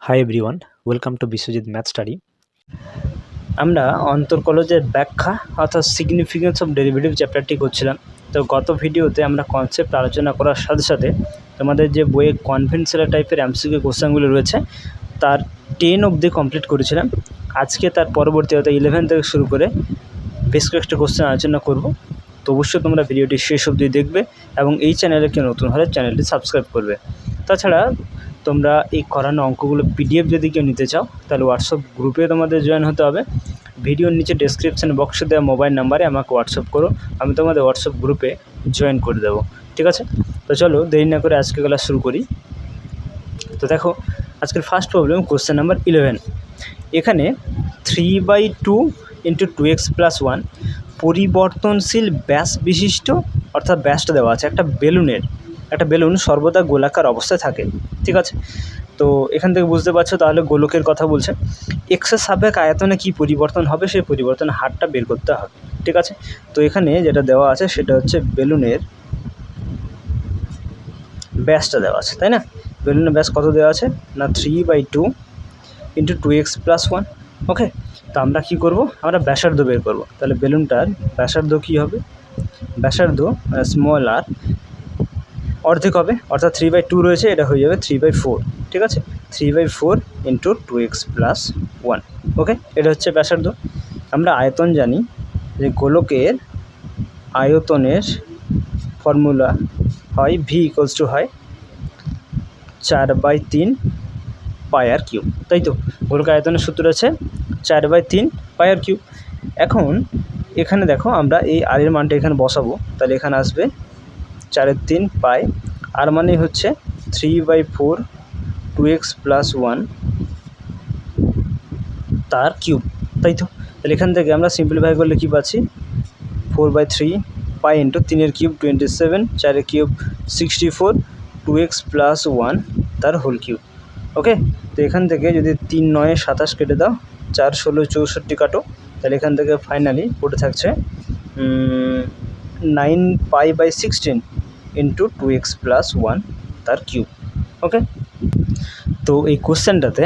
Hi everyone, welcome to Biswajit math study. আমরা অন্তর্কলজের ব্যাখ্যা অর্থাৎ সিগনিফিকেন্স অফ ডেরিভেটিভ চ্যাপ্টারটি করছিলাম। তো গত ভিডিওতে আমরা কনসেপ্ট আলোচনা করার সাথে সাথে তোমাদের যে বইয়ে কনভেনশনাল টাইপের এমসিকিউ কোশ্চেনগুলো রয়েছে তার 10 অবধি কমপ্লিট করেছিলাম। আজকে তার পরবর্তী অর্থাৎ 11 থেকে শুরু করে বেশ কয়েকটা কোশ্চেন আলোচনা করব। তো অবশ্যই তোমরা ভিডিওটি শেষ অবধি দেখবে এবং এই চ্যানেলে কেউ নতুন হলে চ্যানেলটি সাবস্ক্রাইব করবে। তাছাড়া তোমরা এই করানো অঙ্কগুলো পিডিএফ যদি কেউ নিতে চাও তাহলে হোয়াটসঅ্যাপ গ্রুপে তোমাদের জয়েন হতে হবে। ভিডিওর নিচে ডেসক্রিপশান বক্সে দেওয়া মোবাইল নাম্বারে আমাকে হোয়াটসঅ্যাপ করো, আমি তোমাদের হোয়াটসঅ্যাপ গ্রুপে জয়েন করে দেবো, ঠিক আছে? তো চলো দেরি না করে আজকে ক্লাস শুরু করি। তো দেখো আজকের ফার্স্ট প্রবলেম কোশ্চেন নাম্বার 11। এখানে 3/2 × 2x + 1 পরিবর্তনশীল ব্যাস বিশিষ্ট অর্থাৎ ব্যাসটা দেওয়া আছে একটা বেলুন সর্বদা গোলাকার অবস্থায় থাকে, ঠিক আছে? তো এখান থেকে বুঝতে পারছো তাহলে গোলকের কথা বলছে। এক্সের সাপেক্ষ আয়তনে কি পরিবর্তন হবে সেই পরিবর্তনের হারটা বের করতে হবে, ঠিক আছে? তো এখানে যেটা দেওয়া আছে সেটা হচ্ছে বেলুনের ব্যাসটা দেওয়া আছে, তাই না? বেলুনের ব্যাস কত দেওয়া আছে না 3/2 × 2x + 1। ওকে, তো আমরা কী করব, আমরা ব্যাসার্ধ বের করব। তাহলে বেলুনটার ব্যাসার্ধ কী হবে, ব্যাসার্ধ স্মল আর অর্ধেক হবে, অর্থাৎ 3/2 রয়েছে, এটা হয়ে যাবে 3/4, ঠিক আছে? 3/4 × 2x + 1। ওকে, এটা হচ্ছে ব্যাসার্ধ। আমরা আয়তন জানি যে গোলকের আয়তনের ফর্মুলা হয় v হয় 4/3 πr3, তাই তো? গোলকের আয়তনের সূত্র আছে 4/3 πr3। এখন এখানে দেখো আমরা এই আর এর মানটা এখানে বসাবো, তাহলে এখানে আসবে 4/3 পাই, আর মানে হচ্ছে 3/4 2x + 1 তার কিউব, তাই তো? তাহলে এখান থেকে আমরা সিম্পলিফাই করলে কী পাচ্ছি, 4/3 পাই × 3 কিউব 27, 4 কিউব 64, 2x + 1 তার হোল কিউব। ওকে, তো এখান থেকে যদি 3 × 9 = 27 কেটে দাও, 4 × 16 = 64 কাটো, তাহলে এখান থেকে ফাইনালি পড়ে থাকছে 9π/16 × 2x + 1 তার কিউব। ওকে, তো এই কোশ্চেনটাতে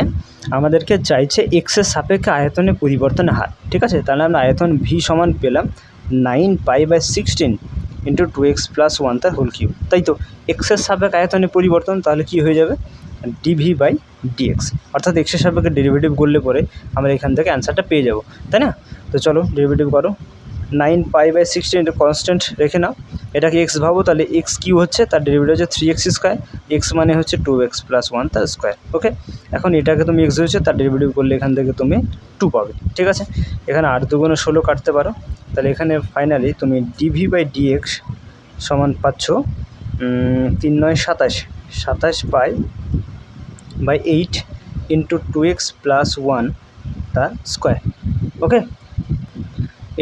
আমাদেরকে চাইছে এক্সের সাপেক্ষে আয়তনের পরিবর্তনের হার, ঠিক আছে? তাহলে আমরা আয়তন v সমান পেলাম 9π/16 × 2x + 1 তার হোল কিউব, তাই তো? এক্সের সাপেক্ষে আয়তনের পরিবর্তন তাহলে কি হয়ে যাবে, dv/dx, অর্থাৎ এক্সের সাপেক্ষে ডেরিভেটিভ করলে পরে আমরা এখান থেকে অ্যান্সারটা পেয়ে যাব, তাই না? তো চলো ডেরিভেটিভ করো। 9π/16 এটা কনস্ট্যান্ট রেখে নাও, এটাকে এক্স ভাবো, তাহলে এক্স কিউ হচ্ছে, তার ডেরিভেটিভ হচ্ছে 3x², এক্স মানে হচ্ছে 2x + 1 তার স্কোয়ার। ওকে, এখন এটাকে তুমি এক্স হচ্ছে, তার ডেরিভেটিভ করলে এখান থেকে তুমি 2 পাবে, ঠিক আছে? এখানে 8 × 2 = 16 কাটতে পারো, তাহলে এখানে ফাইনালি তুমি dv/dx সমান পাচ্ছ 3 × 9 = 27, 27π/8 × 2x + 1 তার স্কোয়ার। ওকে,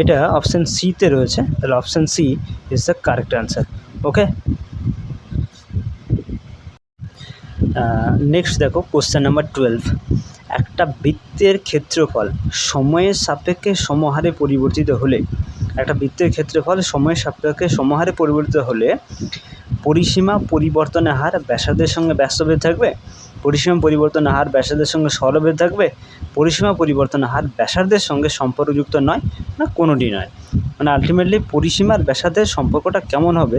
এটা অপশান সিতে রয়েছে, তাহলে option C is the correct answer. Okay, next দেখো কোশ্চেন নাম্বার 12। একটা বৃত্তের ক্ষেত্রফল সময়ের সাপেক্ষে সমহারে পরিবর্তিত হলে, একটা বৃত্তের ক্ষেত্রফল সময়ের সাপেক্ষে সমহারে পরিবর্তিত হলে পরিসীমা পরিবর্তনের হার ব্যাসার্ধের সঙ্গে ব্যাসার্ধ থাকবে, পরিসীমা পরিবর্তনের হার ব্যাসার্ধের সঙ্গে সরলভেদ থাকবে, পরিসীমা পরিবর্তনের হার ব্যাসার্ধের সঙ্গে সম্পর্কযুক্ত নয়, না কোনোটি নয়। মানে আলটিমেটলি পরিসীমার ব্যাসার্ধের সম্পর্কটা কেমন হবে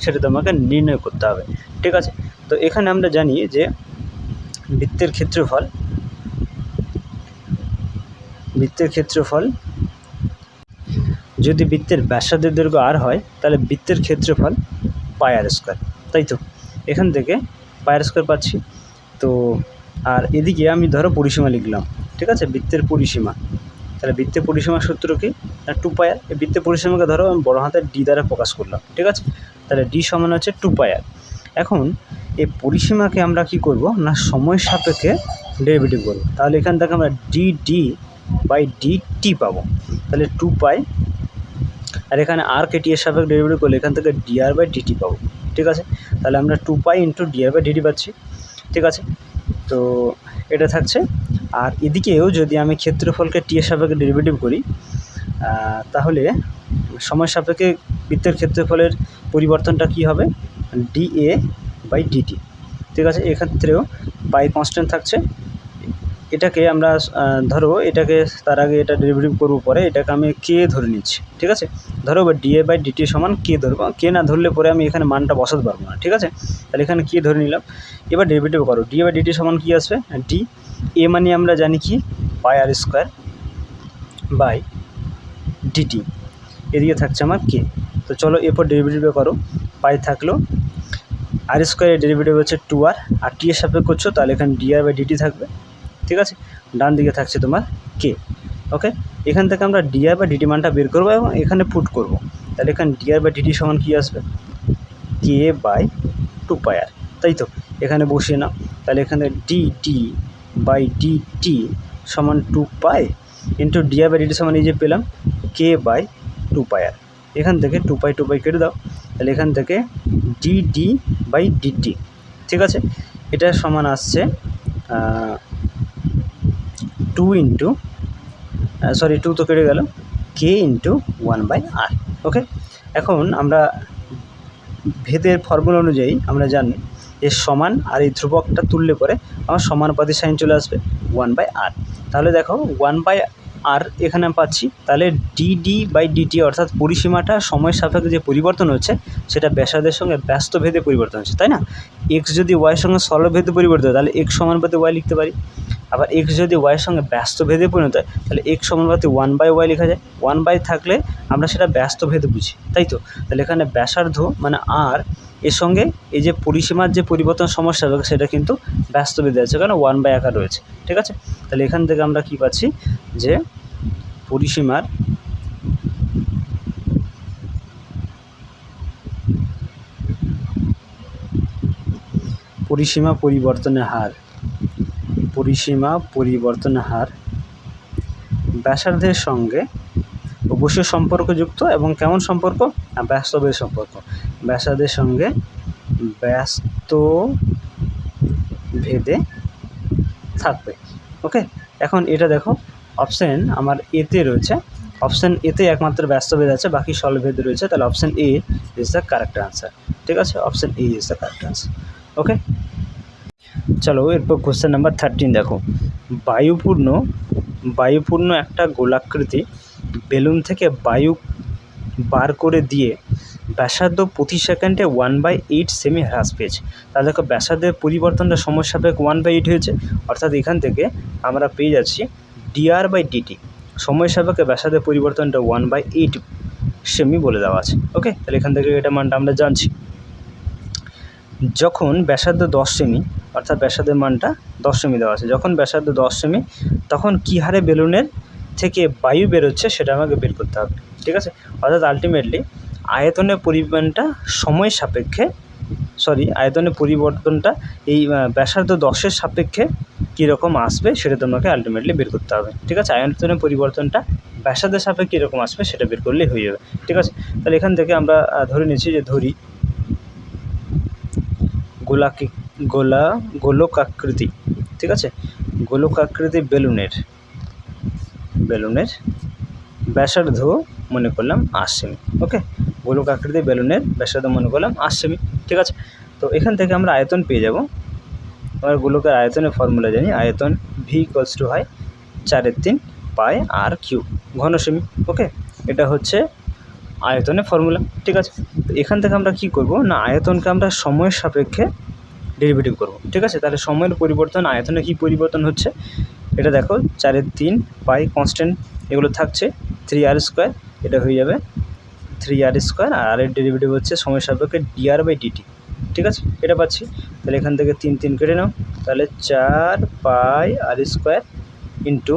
সেটা তোমাকে নির্ণয় করতে হবে, ঠিক আছে? তো এখানে আমরা জানি যে বৃত্তের ক্ষেত্রফল যদি বৃত্তের ব্যাসার্ধের দৈর্ঘ্য আর হয় তাহলে বৃত্তের ক্ষেত্রফল πr², তাই তো? এখান থেকে πr² পাচ্ছি। তো আর এদিকে আমি ধরো পরিসীমা লিখলাম, ঠিক আছে? বৃত্তের পরিসীমা, তাহলে বৃত্তের পরিসীমার সূত্র কি না 2πr। এই বৃত্তের পরিসীমাকে ধরো আমি বড় হাতের ডি দ্বারা প্রকাশ করলাম, ঠিক আছে? তাহলে ডি সমান হচ্ছে 2πr। এখন এই পরিসীমাকে আমরা কি করব না সময় সাপেক্ষে ডেরিভেটিভ করব, তাহলে এখান থেকে আমরা dd/dt পাবো, তাহলে 2π, আর এখানে আর কেটি এর সাপেক্ষে ডেরিভেটিভ করলে এখান থেকে dr/dt পাবো, ঠিক আছে? তাহলে আমরা 2π × dr/dt পাচ্ছি, ঠিক আছে? তো এটা থাকছে। আর এদিকেও যদি আমি ক্ষেত্রফলকে টি এর সাপেক্ষে ডেরিভেটিভ করি তাহলে সময় সাপেক্ষে বৃত্তের ক্ষেত্রফলের পরিবর্তনটা কি হবে, dA/dt, ঠিক আছে? এক্ষেত্রেও পাই কনস্ট্যান্ট থাকছে, এটাকে আমরা ধরো এটাকে তার আগে এটা ডেরিভেটিভ করবো, পরে এটাকে আমি কে ধরে নিচ্ছি, ঠিক আছে। ধরো ডিএ বাই ডিটি সমান কে ধরবো, কে না ধরলে পরে আমি এখানে মানটা বসাতে পারবো না, ঠিক আছে। তাহলে এখানে কে ধরে নিলাম। এবার ডেরিভেটিভ করো, ডিএ বাই ডিটি সমান কী আসবে, ডি এ মানে আমরা জানি কি পাই আর স্কোয়ার বাই ডিটি, এদিকে থাকছে আমার কে। তো চলো এরপর ডেরিভেটিভ করো, পাই থাকলো আর স্কোয়ারের ডেরিভেটিভ হচ্ছে 2r, আর টি এর সাপেক্ষে করছো তাহলে এখানে ডিআর বাই ডিটি থাকবে, ঠিক আছে। ডান দিকে থাকছে তোমার কে। ওকে, এখান থেকে আমরা ডিআর বা ডিটি মানটা বের করবো এবং এখানে পুট করব। তাহলে এখানে ডিআর বাই ডিটি সমান কী আসবে, কে বাই 2πr, তাই তো। এখানে বসিয়ে নাও, তাহলে এখানে ডিটি বাই ডিটি সমান 2π ইন্টু ডিআর বাই ডিটি সমান এই যে পেলাম কে বাই 2πr। এখান থেকে 2π কেটে দাও, তাহলে এখান থেকে ডিডি বাই ডিটি, ঠিক আছে। এটা সমান আসছে 2 ইন্টু সরি 2 তো কেটে গেল, কে ইন্টু 1/r। ওকে, এখন আমরা ভেদের ফর্মুলা অনুযায়ী আমরা জানি যে সমান আর এই ধ্রুবকটা তুললে পরে আমার সমানুপাতি সাইন চলে আসবে 1/r। তাহলে দেখো 1/r এখানে আমি পাচ্ছি, তাহলে ডিডি বাই ডিটি অর্থাৎ পরিসীমাটা সময়ের সাপেক্ষে যে পরিবর্তন হচ্ছে সেটা ব্যাসার্ধের সঙ্গে ব্যস্ত ভেদে পরিবর্তন হচ্ছে, তাই না। এক্স যদি ওয়াইয়ের সঙ্গে সরল ভেদে পরিবর্তন হয় তাহলে এক্স সমানুপাতি ওয়াই লিখতে পারি, আবার এক্স যদি ওয়াইয়ের সঙ্গে ব্যস্ত ভেদে পরিণত হয় তাহলে এক্স সমানুপাতি 1/y লেখা যায়। 1 থাকলে আমরা সেটা ব্যস্ত ভেদে বুঝি, তাই তো। তাহলে এখানে ব্যাসার্ধ মানে আর এর সঙ্গে এই যে পরিসীমার যে পরিবর্তন সমস্যা হবে সেটা কিন্তু ব্যস্ত ভেদে আছে, কারণ 1/, আকার রয়েছে, ঠিক আছে। তাহলে এখান থেকে আমরা কি পাচ্ছি যে পরিসীমা পরিবর্তনের হার ব্যাসার্ধের সঙ্গে অবশ্যই সম্পর্কযুক্ত, এবং কেমন সম্পর্ক, ব্যস্তবের সম্পর্ক, ব্যাসার্ধের সঙ্গে ব্যস্ত ভেদে থাকবে। ওকে, এখন এটা দেখো অপশান আমার এতে রয়েছে, অপশান এতে একমাত্র ব্যস্তভেদ আছে, বাকি সরলভেদ রয়েছে, তাহলে option A is the correct answer, ঠিক আছে। Option A is the correct answer. Okay, চলো এরপর কোশ্চেন নাম্বার 13 দেখো, বায়ুপূর্ণ একটা গোলাকৃতি বেলুন থেকে বায়ু বার করে দিয়ে ব্যাসার্ধ প্রতি সেকেন্ডে 1/8 সেমি হ্রাস পেয়েছে। তাহলে দেখো ব্যাসার্ধের পরিবর্তনটা সময় সাপেক্ষে 1/8 হয়েছে, অর্থাৎ এখান থেকে আমরা পেয়ে যাচ্ছি ডিআর বাই ডিটি সময় সাপেক্ষে ব্যাসার্ধের পরিবর্তনটা 1/8 সেমি বলে দেওয়া আছে। ওকে, তাহলে এখান থেকে এটা মানটা আমরা জানছি। যখন ব্যাসার্ধ 10 সেমি, অর্থাৎ ব্যাসার্ধের মানটা 10 সেমি দেওয়া আছে, যখন ব্যাসার্ধ 10 সেমি তখন কী হারে বেলুনের থেকে বায়ু বেরোচ্ছে সেটা আমাকে বের করতে হবে, ঠিক আছে। অর্থাৎ আলটিমেটলি আয়তনের পরিমাণটা সময় সাপেক্ষে আয়তনের পরিবর্তনটা এই ব্যাসার্ধ 10-এর সাপেক্ষে কীরকম আসবে সেটা তোমাকে আলটিমেটলি বের করতে হবে, ঠিক আছে। আয়তনের পরিবর্তনটা ব্যাসার্ধের সাপেক্ষে কীরকম আসবে সেটা বের করলেই হয়ে যাবে, ঠিক আছে। তাহলে এখান থেকে আমরা ধরে নিচ্ছি যে গোলকাকৃতি, ঠিক আছে, গোলকাকৃতি বেলুনের ব্যাসার্ধ মনে করলাম 8 সেমি। ওকে, গোলকাকৃতি বেলুনের ব্যাসার্ধ মনে করলাম 8 সেমি, ঠিক আছে। তো এখান থেকে আমরা আয়তন পেয়ে যাব, আমরা গোলকের আয়তনের ফর্মুলা জানি, আয়তন ভি ইকুয়ালস টু হয় 4/3 পাই আর কিউব ঘন সেমি। ওকে, এটা হচ্ছে আয়তনের ফর্মুলা, ঠিক আছে। তো এখান থেকে আমরা কি করব না, আয়তনকে আমরা সময়ের সাপেক্ষে ডেরিভেটিভ করব, ঠিক আছে। তাহলে সময়ের পরিবর্তন আয়তনে কি পরিবর্তন হচ্ছে এটা দেখো, 4/3 পাই কনস্ট্যান্ট এগুলো থাকছে, 3r², এটা হয়ে যাবে 3r², আর এর ডেরিভেটিভ হচ্ছে সময় সাপেক্ষে ডিআর বাই ডিটি, ঠিক আছে, এটা পাচ্ছি। তাহলে এখান থেকে 3 কেটে নাও, তাহলে 4πr² into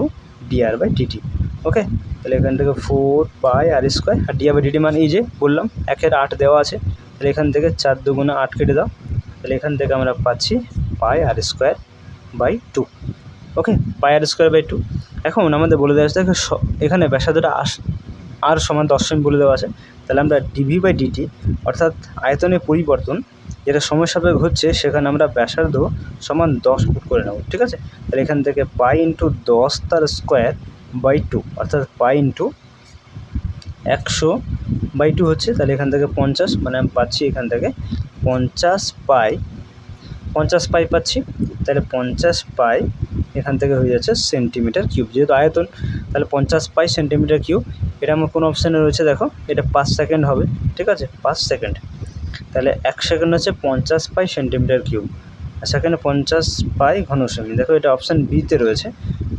d r by d t. Okay, তাহলে এখান থেকে 4πr², R DR by DT মানে এই যে বললাম 1/8 দেওয়া আছে, তাহলে এখান থেকে 4 × 2 = 8 কেটে দাও, তাহলে এখান থেকে আমরা পাচ্ছি πr²/2। ওকে, πr²/2। এখন আমাদের বলে দেওয়া আছে এখানে ব্যাসার্ধটা আর সমান 10 সেমি বলে দেওয়া আছে, তাহলে আমরা ডিভি বাই ডিটি অর্থাৎ আয়তনের পরিবর্তন যেটা সময় সাপেক্ষে হচ্ছে সেখানে আমরা ব্যাসার্ধ সমান 10 ফুট করে নেব, ঠিক আছে। তাহলে এখান থেকে পাই ইন্টু 10^² অর্থাৎ পাই ইন্টু 100/2 হচ্ছে, তাহলে এখান থেকে 50, মানে আমি পাচ্ছি এখান থেকে 50 পাই পাচ্ছি, তাহলে 50 পাই এখান থেকে হয়ে যাচ্ছে সেন্টিমিটার কিউব। যেহেতু আয়তন তাহলে 50 পাই সেন্টিমিটার কিউব। এটা আমার কোন অপশানে রয়েছে দেখো, এটা 5 সেকেন্ড হবে, ঠিক আছে 5 সেকেন্ড। তাহলে 1 সেকেন্ড হচ্ছে 50 পাই সেন্টিমিটার কিউব, আর সেকেন্ডে 50 পাই ঘন সেমি। দেখো এটা অপশান বিতে রয়েছে,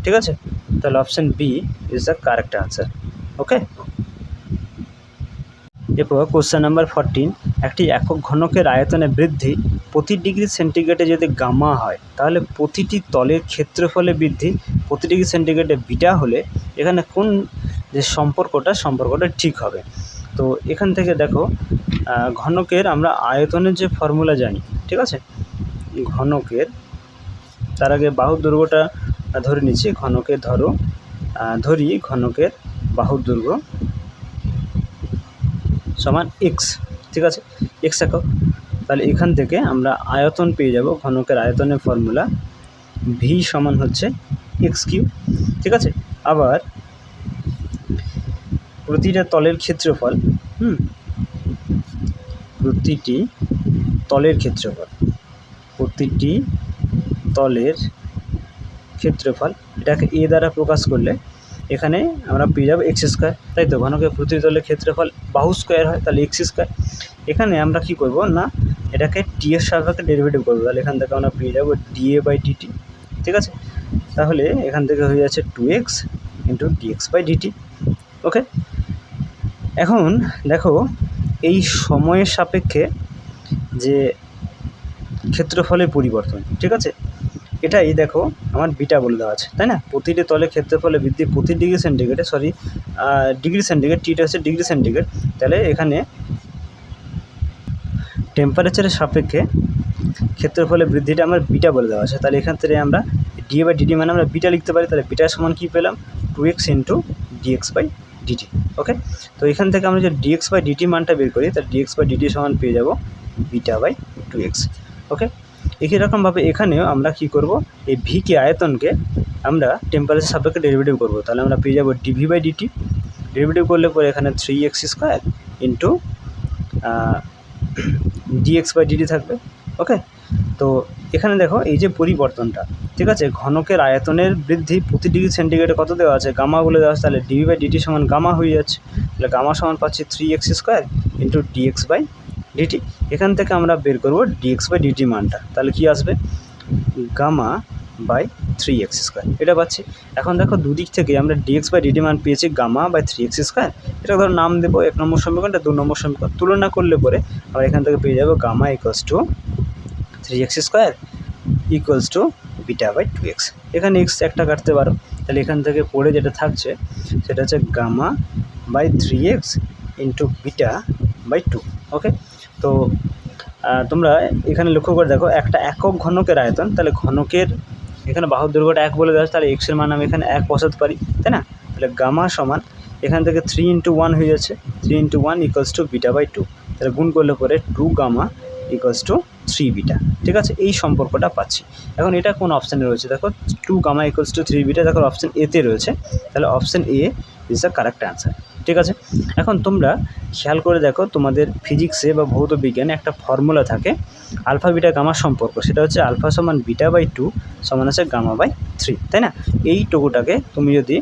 ঠিক আছে। তাহলে option B is the correct answer. Okay, এরপর কোশ্চেন নাম্বার 14, একটি একক ঘনকের আয়তনে বৃদ্ধি প্রতি ডিগ্রি সেন্টিগ্রেডে যদি গামা হয়, তাহলে প্রতিটি তলের ক্ষেত্রফলে বৃদ্ধি প্রতি ডিগ্রি সেন্টিগ্রেডে বিটা হলে এখানে কোন যে সম্পর্কটা ঠিক হবে। তো এখান থেকে দেখো ঘনকের আমরা আয়তনের যে ফর্মুলা জানি, ঠিক আছে। ঘনকের, তার আগে বাহুর দৈর্ঘ্যটা ধরে নিচ্ছি। ঘনকের ধরি ঘনকের বাহুর দৈর্ঘ্য সমান এক্স, ঠিক আছে, এক্স একক। তাহলে এখান থেকে আমরা আয়তন পেয়ে যাব। ঘনকের আয়তনের ফর্মুলা ভি সমান হচ্ছে এক্স কিউব, ঠিক আছে। আবার প্রতিটা তলের ক্ষেত্রফল, প্রতিটি তলের ক্ষেত্রফল এটাকে এ দ্বারা প্রকাশ করলে এখানে আমরা পেয়ে যাবো এক্স স্কোয়ার, তাই তো। ঘনকের প্রতিটি তলের ক্ষেত্রফল বাহু স্কোয়ার হয়, তাহলে এক্স স্কোয়ার। এখানে আমরা কি করব না, এটাকে টি এর সাপেক্ষে ডেরিভেটিভ করবো, তাহলে এখান থেকে আমরা পেয়ে যাবো ডিএ বাই ডিটি, ঠিক আছে। তাহলে এখান থেকে হয়ে যাচ্ছে 2x into dx by d t. Okay, এখন দেখো এই সময়ের সাপেক্ষে যে ক্ষেত্রফলের পরিবর্তন, ঠিক আছে, এটাই দেখো আমার বিটা বলে দেওয়া আছে, তাই না। প্রতিটি তলের ক্ষেত্রফলে বৃদ্ধি প্রতি ডিগ্রি সেন্টিগ্রেডে, ডিগ্রি সেন্টিগ্রেড, টিটা হচ্ছে ডিগ্রি সেন্টিগ্রেড। তাহলে এখানে টেম্পারেচারের সাপেক্ষে ক্ষেত্রফলে বৃদ্ধিটা আমার বিটা বলে দেওয়া আছে। তাহলে এখান থেকে আমরা ডি বাই ডিটি মানে আমরা বিটা লিখতে পারি। তাহলে বিটার সমান কী পেলাম, 2x into dx by d t. Okay, তো এখান থেকে আমরা যে ডিএক্স বাই ডিটি মানটা বের করি, তাহলে ডিএক্স বাই ডিটি সমান পেয়ে যাব বিটা বাই 2x। ওকে, একই রকমভাবে এখানেও আমরা কি করব, এই ভিকে আয়তনকে আমরা টেম্পারেচার সাপেক্ষে ডেরিভেটিভ করব। তাহলে আমরা পেয়ে যাব ডিভি বাই ডিটি। ডেরিভেটিভ করলে পরে এখানে 3x square into dx by dt থাকবে। ওকে, তো এখানে দেখো এই যে পরিবর্তনটা, ঠিক আছে। ঘনকের আয়তনের বৃদ্ধি প্রতি ডিগ্রি সেন্টিগ্রেডে কত দেওয়া আছে, গামা বলে দেওয়া আছে। তাহলে ডিভি বাই ডিটি সমান গামা হয়ে যাচ্ছে। তাহলে গামা সমান পাচ্ছি 3x square into dx by DT. এখান থেকে আমরা বের করব ডিএক্স বাই ডিটি মানটা। তাহলে কি আসবে, গামা বাই 3x স্কোয়ার, এটা পাচ্ছি। এখন দেখো দুদিক থেকে আমরা ডিএক্স বাই ডিটি মান পেয়েছি গামা বাই 3x স্কোয়ার। এটা ধরো নাম দেবো 1 নম্বর সমীকরণটা, 2 নম্বর সমীকরণ। তুলনা করলে পরে আমরা এখান থেকে পেয়ে যাবো gamma equals to 3x square equals to beta by 2x। এখানে এক্স একটা কাটতে পারো, তাহলে এখান থেকে পড়ে যেটা থাকছে সেটা হচ্ছে gamma by 3x into beta by 2। Okay, তো তোমরা এখানে লক্ষ্য করে দেখো একটা একক ঘনকের আয়তন, তাহলে ঘনকের এখানে বাহুর দৈর্ঘ্যটা 1 বলে দেওয়া আছে, তাহলে এক্সের মান আমি এখানে 1 বসাতে পারি, তাই না। তাহলে গামা সমান এখান থেকে 3 ইন্টু 1 হয়ে যাচ্ছে, 3 into 1 equals to beta by 2। তাহলে গুণ করলে পরে 2 গামা ইকুয়ালস টু 3 বিটা, ঠিক আছে। এই সম্পর্কটা পাচ্ছি। এখন এটা কোন অপশানে রয়েছে দেখো, 2 গামা ইকুয়ালস টু 3 বিটা, দেখো অপশান এতে রয়েছে। তাহলে option A is the correct answer, ঠিক আছে। এখন তোমরা খেয়াল করে দেখো, তোমাদের ফিজিক্সে বা ভৌত বিজ্ঞানে একটা ফর্মুলা থাকে আলফা বিটা গামার সম্পর্ক, সেটা হচ্ছে আলফা সমান বিটা বাই 2 সমান আছে গামা বাই 3, তাই না। এইটুকুটাকে তুমি যদি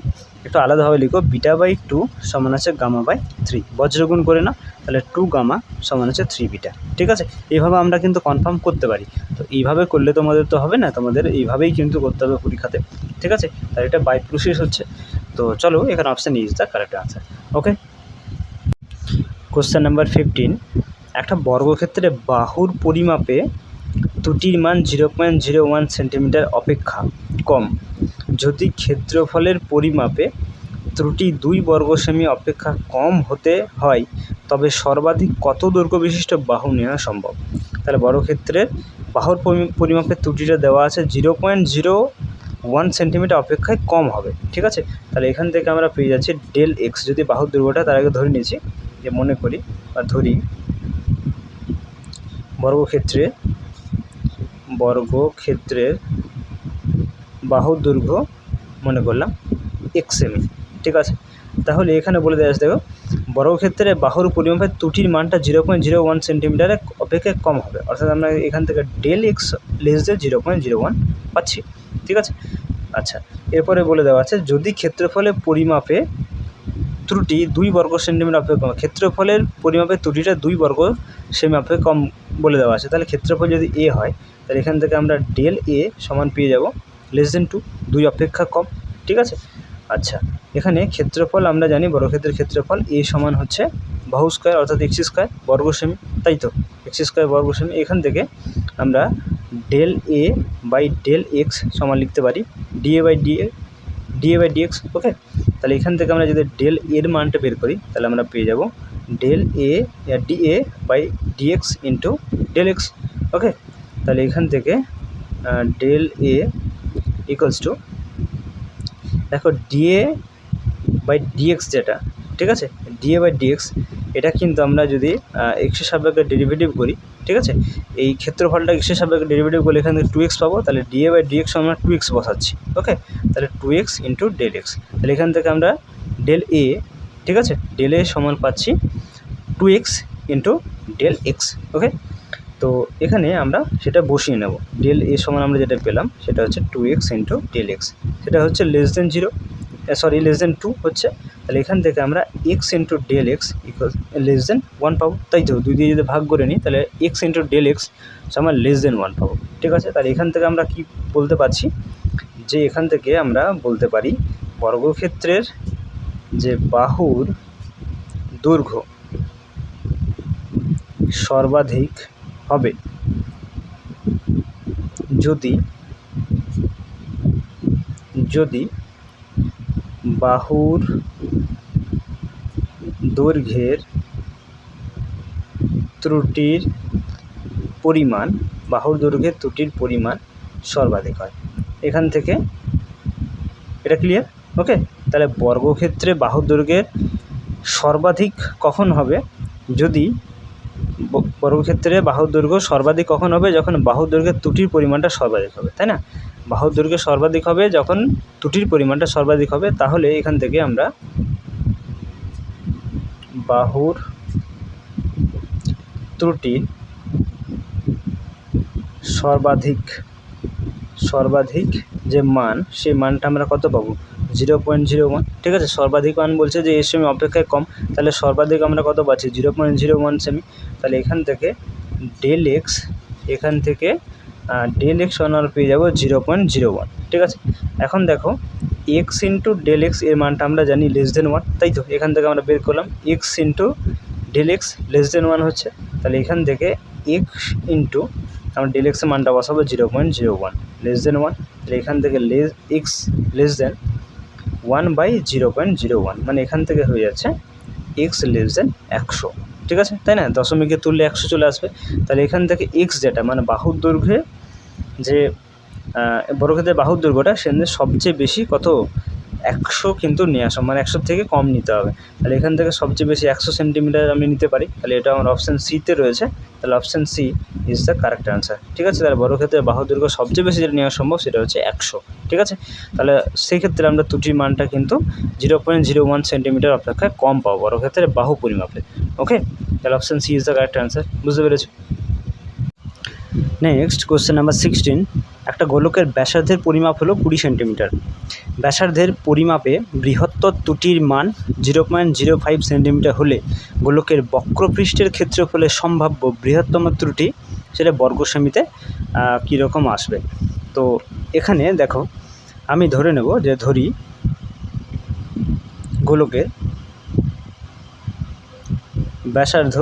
একটু আলাদাভাবে লিখো, বিটা বাই 2 সমান আছে গামা বাই 3, বজ্রগুণ করে নাও, তাহলে 2 গামা সমান আছে 3 বিটা, ঠিক আছে। এইভাবে আমরা কিন্তু কনফার্ম করতে পারি। তো এইভাবে করলে তোমাদের তো হবে না, তোমাদের এইভাবেই কিন্তু করতে হবে পরীক্ষাতে, ঠিক আছে। তাহলে এটা বাই প্রসেস হচ্ছে। তো চলো এখানে option is the correct answer. Okay, question number 15, একটা বর্গক্ষেত্রে বাহুর পরিমাপে ত্রুটির মান 0.01 সেন্টিমিটার অপেক্ষা কম যদি ক্ষেত্রফলের পরিমাপে ত্রুটি 2 বর্গ সেমি অপেক্ষা কম হতে হয়, তবে সর্বাধিক কত দৈর্ঘ্য বিশিষ্ট বাহু নেওয়া সম্ভব। তাহলে বর্গক্ষেত্রের বাহুর পরিমাপে ত্রুটিটা দেওয়া আছে 0.01 সেন্টিমিটার অপেক্ষায় কম হবে, ঠিক আছে। তাহলে এখান থেকে আমরা পেয়ে যাচ্ছি ডেল এক্স। যদি বাহুর দৈর্ঘ্যটা তার আগে ধরে নিয়েছি, যে মনে করি বা ধরি বর্গক্ষেত্রের বাহুর দৈর্ঘ্য মনে করলাম এক্স সেমি, ঠিক আছে। তাহলে এখানে বলে দেওয়া আছে দেখো, বর্গক্ষেত্রে বাহুর পরিমাপের ত্রুটির মানটা 0.01 সেন্টিমিটারের অপেক্ষা কম হবে, অর্থাৎ আমরা এখান থেকে ডেল এক্স লেস দেন 0.01 পাচ্ছি, ঠিক আছে। আচ্ছা, এরপরে বলে দেওয়া আছে যদি ক্ষেত্রফলের পরিমাপে ত্রুটি 2 বর্গ সেন্টিমিটার অপেক্ষা কম, ক্ষেত্রফলের পরিমাপের ত্রুটিটা 2 বর্গ সেমি অপেক্ষা কম বলে দেওয়া আছে। তাহলে ক্ষেত্রফল যদি এ হয় তাহলে এখান থেকে আমরা ডেল এ সমান পেয়ে যাব <2, 2 অপেক্ষা কম, ঠিক আছে। আচ্ছা, এখানে ক্ষেত্রফল আমরা জানি বর্গক্ষেত্রের ক্ষেত্রফল এ সমান হচ্ছে বাহু স্কোয়ার অর্থাৎ এক্স স্কোয়ার বর্গ সেমি, তাই তো এক্স স্কোয়ার বর্গ সেমি। এখান থেকে আমরা del A by del X সমান লিখতে পারি ডিএ বাই ডিএক্স। ওকে, তাহলে এখান থেকে আমরা যদি ডেল এর মানটা বের করি তাহলে আমরা পেয়ে যাব del A d A by d x into del x. Okay, তাহলে এখান থেকে ডেল এ ইকুয়ালস টু, দেখো ডিএ বাই ডিএক্স যেটা, ঠিক আছে, ডিএ বাই ডিএক্স এটা কিন্তু আমরা যদি এক্সের সাপেক্ষে ডেরিভেটিভ করি, ঠিক আছে, এই ক্ষেত্রফলটা এক্সের সাপেক্ষে ডেরিভেটিভ করলে এখান থেকে 2x পাবো, তাহলে ডিএ বাই ডিএক্স আমরা 2x বসাচ্ছি। ওকে, তাহলে 2x ইন্টু ডেল এক্স, তাহলে এখান থেকে আমরা ডেল এ, ঠিক আছে, ডেল এ সমান পাচ্ছি 2x ইন্টু ডেল এক্স। ওকে, তো এখানে আমরা সেটা বসিয়ে নেব। ডেল এ সমান আমরা যেটা পেলাম সেটা হচ্ছে 2x ইন্টু ডেল এক্স, সেটা হচ্ছে <0 হচ্ছে। তাহলে এখান থেকে আমরা x into del X equal <1 পাবো, তাই তো 2 দিয়ে যদি ভাগ করে নিই তাহলে x ইন্টু ডেল এক্স সমান <1 পাবো, ঠিক আছে। তাহলে এখান থেকে আমরা কি বলতে পারছি, যে এখান থেকে আমরা বলতে পারি বর্গক্ষেত্রের যে বাহুর দৈর্ঘ্য সর্বাধিক হবে যদি বাহুর দৈর্ঘ্যের ত্রুটির পরিমাণ সর্বাধিক হয়। এখান থেকে এটা ক্লিয়ার? ওকে, তাহলে বর্গক্ষেত্রে বাহুর দৈর্ঘ্যের সর্বাধিক কখন হবে, যদি বর্গক্ষেত্রে বাহুর দৈর্ঘ্য সর্বাধিক কখন হবে, যখন বাহুর দৈর্ঘ্যের ত্রুটির পরিমাণটা সর্বাধিক হবে, তাই না। বাহুর দৈর্ঘ্য সর্বাধিক হবে যখন ত্রুটির পরিমাণটা সর্বাধিক হবে। তাহলে এখান থেকে আমরা বাহুর ত্রুটির সর্বাধিক যে মান, সেই মানটা আমরা কত পাবো 0.01, ঠিক আছে। সর্বাধিক মান বলছে যে এর সেমি অপেক্ষায় কম, তাহলে সর্বাধিক আমরা কত পাচ্ছি 0.01 সেমি। তাহলে এখান থেকে ডেল এক্স আমরা পেয়ে যাবো 0.01, ঠিক আছে। এখন দেখো এক্স ইন্টু ডেল এক্স এর মানটা আমরা জানি <1, তাই তো এখান থেকে আমরা বের করলাম এক্স ইন্টু ডেল এক্স <1 হচ্ছে। তাহলে এখান থেকে এক্স ইন্টু আমরা ডেল এক্সের মানটা বসাবো 0.01 <1, তাহলে এখান থেকে এক্স <1 বাই 0.01, মানে এখান থেকে হয়ে যাচ্ছে এক্স <100, ঠিক আছে, তাই না। দশমিকে তুললে 100 চলে আসবে। তাহলে এখান থেকে এক্স যেটা মানে বাহুর দৈর্ঘ্যে যে বর্গক্ষেত্রের বাহুর দৈর্ঘ্যটা সেখানে সবচেয়ে বেশি কত 100 কিন্তু নিয়ে আসা, মানে 100 থেকে কম নিতে হবে। তাহলে এখান থেকে সবচেয়ে বেশি 100 সেন্টিমিটার আমি নিতে পারি, তাহলে এটা আমার অপশান সিতে রয়েছে। তাহলে option C is the correct answer, ঠিক আছে। তাহলে বর্গক্ষেত্রের বাহুর দৈর্ঘ্য সবচেয়ে বেশি যেটা নেওয়া সম্ভব সেটা হচ্ছে 100, ঠিক আছে। তাহলে সেই ক্ষেত্রে আমরা ত্রুটির মানটা কিন্তু 0.01 সেন্টিমিটার অপেক্ষায় কম পাবো বর্গক্ষেত্রের বাহু পরিমাপে। ওকে, তাহলে option C is the correct answer, বুঝতে পেরেছো। নেক্সট কোশ্চেন নাম্বার 16, একটা গোলকের ব্যাসার্ধের পরিমাপ হলো 20 সেন্টিমিটার। ব্যাসার্ধের পরিমাপে বৃহত্তর ত্রুটির মান 0.05 সেন্টিমিটার হলে গোলকের বক্রপৃষ্ঠের ক্ষেত্রফলের সম্ভাব্য বৃহত্তম ত্রুটি সেটা বর্গ সেমিতে কীরকম আসবে। তো এখানে দেখো আমি ধরে নেব যে ধরি গোলকের ব্যাসার্ধ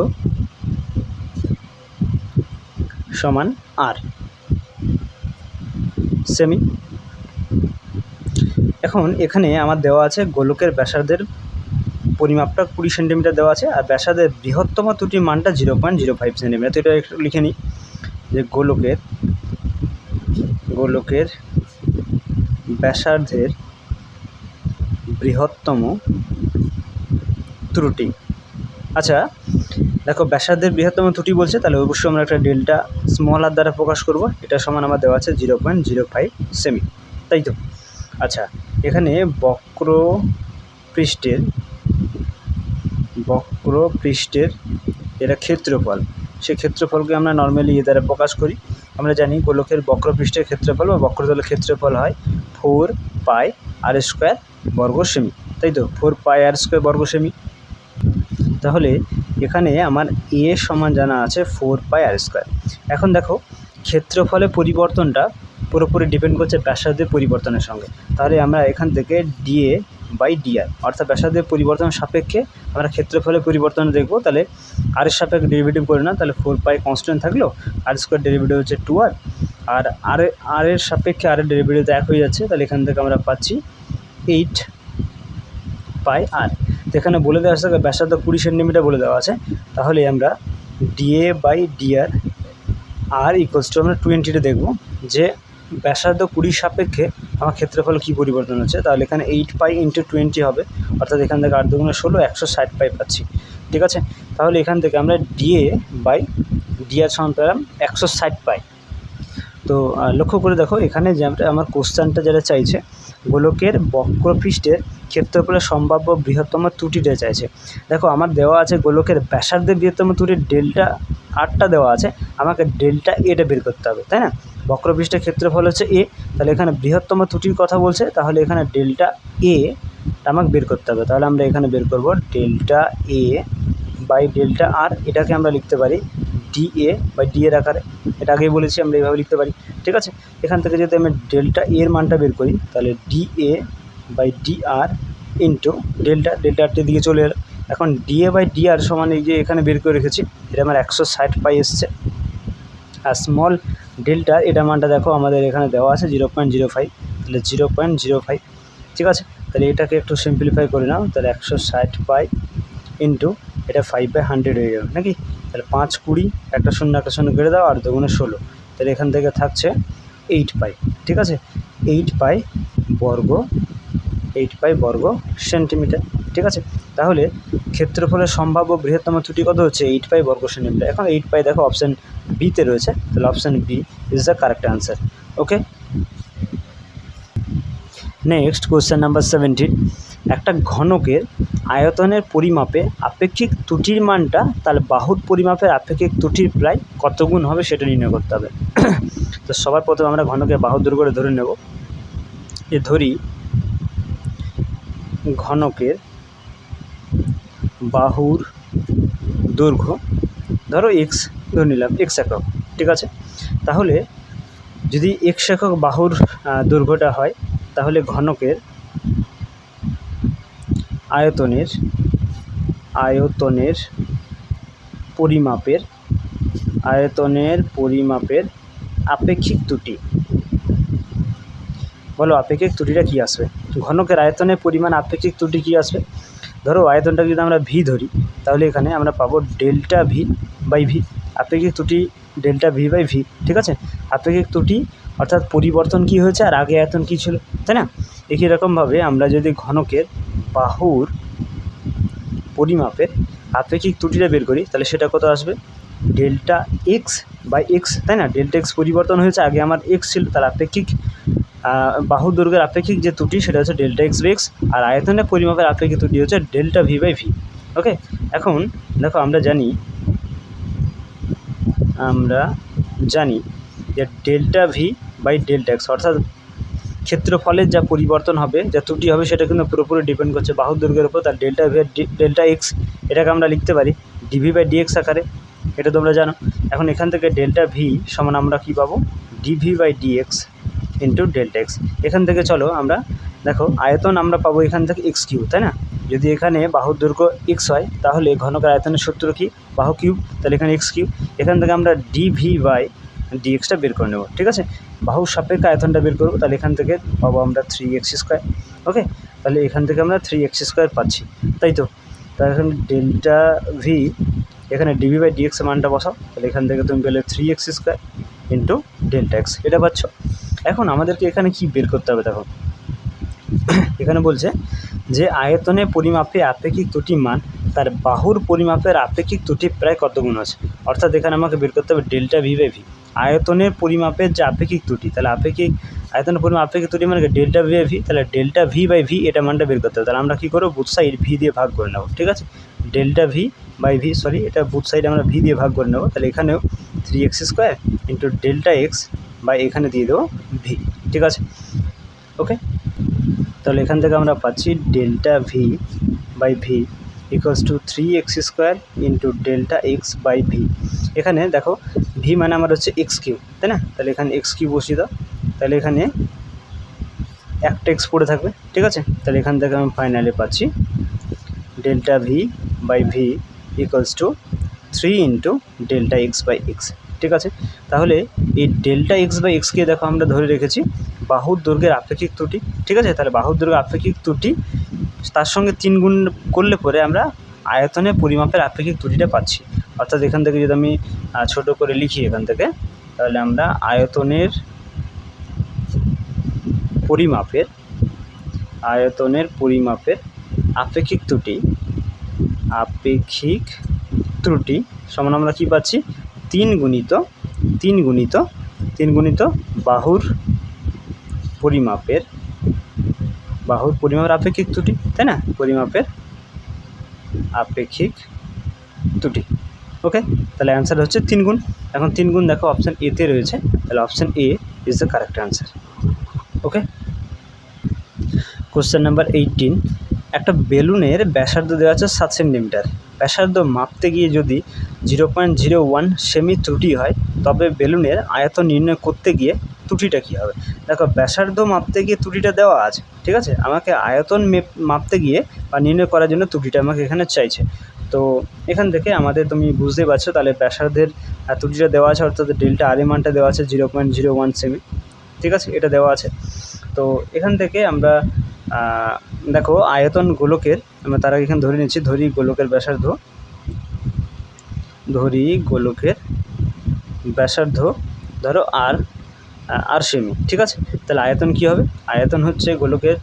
সমান আর সেমি। এখন এখানে আমার দেওয়া আছে গোলকের ব্যাসার্ধের পরিমাপটা 20 সেন্টিমিটার দেওয়া আছে, আর ব্যাসার্ধের বৃহত্তম ত্রুটির মানটা 0.05 সেন্টিমিটার। তো এটা একটু লিখে নিই যে গোলকের ব্যাসার্ধের বৃহত্তম ত্রুটি। আচ্ছা দেখো ব্যাসার্ধের বৃহত্তম ত্রুটি বলছে, তাহলে অবশ্যই আমরা একটা ডেল্টা স্মল আর দ্বারা প্রকাশ করব। এটা সমান আমার দেওয়া আছে 0.05 সেমি, তাই তো। আচ্ছা এখানে বক্রপৃষ্ঠের এটা ক্ষেত্রফল, সেই ক্ষেত্রফলকে আমরা নর্মালি এ দ্বারা প্রকাশ করি। আমরা জানি গোলকের বক্রপৃষ্ঠের ক্ষেত্রফল বা বক্রতলের ক্ষেত্রফল হয় 4πr² বর্গ সেমি, তাই তো 4πr² বর্গ সেমি। তাহলে এখানে আমার এ সমান জানা আছে 4πr²। এখন দেখো ক্ষেত্রফলের পরিবর্তনটা পুরোপুরি ডিপেন্ড করছে ব্যাসার্ধের পরিবর্তনের সঙ্গে। তাহলে আমরা এখান থেকে dA/dr অর্থাৎ ব্যাসার্ধের পরিবর্তন সাপেক্ষে আমরা ক্ষেত্রফলের পরিবর্তন দেখব। তাহলে আর এর সাপেক্ষে ডেরিভেটিভ করে না, তাহলে 4π কনস্ট্যান্ট থাকলো, r² ডেরিভেটিভ হচ্ছে 2r, আর আর এর সাপেক্ষে আর এর ডেরিভেটিভ এক হয়ে যাচ্ছে। তাহলে এখান থেকে আমরা পাচ্ছি 8πr। তো এখানে বলে দেওয়া আছে ব্যাসার্ধ 20 সেন্টিমিটার বলে দেওয়া আছে। তাহলে আমরা dA/dr আর ইকুয়ালস টু আমরা 20টা দেখব যে ব্যাসার্ধ 20 সাপেক্ষে আমার ক্ষেত্রফল কী পরিবর্তন হচ্ছে। তাহলে এখানে 8π × 20 হবে, অর্থাৎ এখান থেকে 8 দুগুণে 16, 160π পাচ্ছি। ঠিক আছে, তাহলে এখান থেকে আমরা dA/dr সমান পেলাম 160π। তো লক্ষ্য করে দেখো এখানে যে আমার কোশ্চেনটা যেটা চাইছে গোলকের বক্রপৃষ্ঠের ক্ষেত্রফলের সম্ভাব্য বৃহত্তম ত্রুটিটা চাইছে। দেখো আমার দেওয়া আছে গোলকের ব্যাসার্ধের বৃহত্তম ত্রুটির Δr দেওয়া আছে, আমাকে Δa বের করতে হবে, তাই না? বক্রপৃষ্ঠের ক্ষেত্রফল হচ্ছে a, তাহলে এখানে বৃহত্তম ত্রুটির কথা বলছে, তাহলে এখানে Δa আমাকে বের করতে হবে। তাহলে আমরা এখানে বের করব Δa/Δr, এটাকে আমরা লিখতে পারি dA/dr আকারে, এটা আগেই বলেছি আমরা এইভাবে লিখতে পারি। ঠিক আছে, এখান থেকে যদি আমি Δa এর মানটা বের করি তাহলে dA/dr ইন্টু Δrটির দিকে চলে এলো। এখন dA/dr সমান এই যে এখানে বের করে রেখেছি, এটা আমার 160π এসছে। আর স্মল ডেল্টা এটা মানটা দেখো আমাদের এখানে দেওয়া আছে 0.05, তাহলে 0.05। ঠিক আছে, তাহলে এটাকে একটু সিম্পলিফাই করে নাও, তাহলে 160π ইন্টু এটা 5/100 হয়ে যাবে নাকি। তাহলে 5 20, একটা শূন্য কেটে দাও, আর দুগুণে 16, তাহলে এখান থেকে থাকছে 8π। ঠিক আছে, 8π বর্গ সেন্টিমিটার। ঠিক আছে, তাহলে ক্ষেত্রফলের সম্ভাব্য বৃহত্তম ত্রুটি কত হচ্ছে 8π বর্গ সেন্টিমিটার। এখন 8π দেখো অপশান বিতে রয়েছে, তাহলে option B is the correct answer. Okay, next question number 17। একটা ঘনকের আয়তনের পরিমাপে আপেক্ষিক ত্রুটির মানটা তার বাহুর পরিমাপের আপেক্ষিক ত্রুটির প্রায় কত গুণ হবে সেটা নির্ণয় করতে হবে। তো সবার প্রথমে আমরা ঘনকের বাহুর দৈর্ঘ্য ধরে নেব। যে ধরি ঘনকের বাহুর দৈর্ঘ্য ধরো এক্স ধরে নিলাম, এক্স একক। ঠিক আছে, তাহলে যদি এক্স একক বাহুর দৈর্ঘ্যটা হয়, তাহলে ঘনকের আয়তনের পরিমাপের আপেক্ষিক ত্রুটি, বলো আপেক্ষিক ত্রুটিটা কী আসবে? ঘনকের আয়তনের পরিমাণ আপেক্ষিক ত্রুটি কী আসবে? ধরো আয়তনটা যদি আমরা ভি ধরি, তাহলে এখানে আমরা পাবো Δv/v, আপেক্ষিক ত্রুটি Δv/v। ঠিক আছে, আপেক্ষিক ত্রুটি অর্থাৎ পরিবর্তন কি হয়েছে আর আগে আয়তন কী ছিল, তাই না? একই রকমভাবে আমরা যদি ঘনকের বাহুর পরিমাপের আপেক্ষিক ত্রুটিটা বের করি, তাহলে সেটা কত আসবে? Δx/x, তাই না? Δx পরিবর্তন হয়েছে, আগে আমার এক্স ছিল, তার আপেক্ষিক বাহুর দৈর্ঘ্যের আপেক্ষিক যে ত্রুটি সেটা হচ্ছে Δx/x, আর আয়তনের পরিমাপের আপেক্ষিক ত্রুটি হচ্ছে Δv/v। ওকে, এখন দেখো আমরা জানি যে Δv/Δx অর্থাৎ ক্ষেত্রফলের যা পরিবর্তন হবে, যা ত্রুটি হবে, সেটা কিন্তু পুরোপুরি ডিপেন্ড করছে বাহুর দৈর্ঘ্যের উপর। তার Δx এটাকে আমরা লিখতে পারি dv/dx আকারে, এটা তোমরা জানো। এখন এখান থেকে Δv সমান আমরা কী পাবো? dv/dx into Δx। এখান থেকে চলো আমরা দেখো আয়তন আমরা পাবো এখান থেকে x3, তাই না? যদি এখানে বাহুর দৈর্ঘ্য x হয়, তাহলে ঘনকের আয়তনের সূত্র কি? বাহু কিউব, তাহলে এখানে x3। এখান থেকে আমরা dv/dxটা বের করে নেব। ঠিক আছে, বাহুর সাপেক্ষে আয়তনটা বের করবো, তাহলে এখান থেকে পাবো আমরা 3x²। ওকে, তাহলে এখান থেকে আমরা 3x² পাচ্ছি, তাই তো? তাহলে এখানে Δv, এখানে dv/dx মানটা বসাও, তাহলে এখান থেকে তুমি পেলে 3x² ইন্টু Δx, এটা পাচ্ছ। এখন আমাদেরকে এখানে কি বের করতে হবে? দেখো এখানে বলছে যে আয়তনের পরিমাপে আপেক্ষিক ত্রুটির মান তার বাহুর পরিমাপের আপেক্ষিক ত্রুটি প্রায় কত গুণ আছে, অর্থাৎ এখানে আমাকে বের করতে হবে Δv/v। আয়তনের পরিমাপের যে আপেক্ষিক ত্রুটি, তাহলে আয়তনের পরিমাপ আপেক্ষিক ত্রুটি মানে ডেল্টা ভি বাই ভি, তাহলে ডেল্টা ভি বাই ভি এটা মানটা বের করতে হবে। তাহলে আমরা কী করবো, বুথ সাইড ভি দিয়ে ভাগ করে নেবো, ঠিক আছে। Delta V by V, sorry এটা বুথ সাইড আমরা ভি দিয়ে ভাগ করে নেবো। তাহলে এখানেও 3x² into delta X by এখানে দিয়ে দেবো ভি, ঠিক আছে। ওকে, তাহলে এখান থেকে আমরা পাচ্ছি delta V by V equals to 3x² into delta X by V. এখানে দেখো ভি মানে আমার হচ্ছে এক্স কিউ, তাই না? তাহলে এখানে এক্স কিউ বসিয়ে দাও, তাহলে এখানে একটা এক্স পড়ে থাকবে, ঠিক আছে। তাহলে এখান থেকে আমি ফাইনালি পাচ্ছি delta V by V equals to 3 into delta X by X, ঠিক আছে। তাহলে এই ডেল্টা এক্স বাই এক্সকে দেখো আমরা ধরে রেখেছি বাহুর দৈর্ঘ্যের আপেক্ষিক ত্রুটি, ঠিক আছে। তাহলে বাহুর দৈর্ঘ্যের আপেক্ষিক ত্রুটি তার সঙ্গে 3 গুণ করলে পরে আমরা আয়তনের পরিমাপের আপেক্ষিক ত্রুটিটা পাচ্ছি। অর্থাৎ এখান থেকে যদি আমি ছোট করে লিখি এখান থেকে, তাহলে আমরা আয়তনের পরিমাপের আপেক্ষিক ত্রুটি সমান আমরা কী পাচ্ছি, 3 গুণিত বাহুর পরিমাপের আপেক্ষিক ত্রুটি, তাই না? পরিমাপের আপেক্ষিক ত্রুটি। ওকে, তাহলে অ্যান্সার হচ্ছে 3 গুণ। এখন 3 গুণ দেখো অপশান এতে রয়েছে, তাহলে option A is the correct answer. Okay, question number 18, একটা বেলুনের ব্যাসার্ধ দেওয়া আছে 7 সেন্টিমিটার। ব্যাসার্ধ মাপতে গিয়ে যদি 0.01 সেমি ত্রুটি হয়, তবে বেলুনের আয়তন নির্ণয় করতে গিয়ে ত্রুটিটা কী হবে? দেখো ব্যাসার্ধ মাপতে গিয়ে ত্রুটিটা দেওয়া আছে, ঠিক আছে। আমাকে আয়তন মাপতে গিয়ে বা নির্ণয় করার জন্য ত্রুটিটা আমাকে এখানে চাইছে। তো এখান থেকে আমাদের তুমি বুঝতে পারছো, তাহলে ব্যাসার্ধের ত্রুটিটা দেওয়া আছে, অর্থাৎ ডেল্টা আর এর মানটা দেওয়া আছে 0.01 সেমি, ঠিক আছে, এটা দেওয়া আছে। তো এখান থেকে আমরা দেখো আয়তন গোলকের, আমরা তার আগে এখানে ধরে নিচ্ছি, ধরি গোলকের ব্যাসার্ধ ধরো আর সেমি, ঠিক আছে। তাহলে আয়তন কী হবে? আয়তন হচ্ছে গোলকের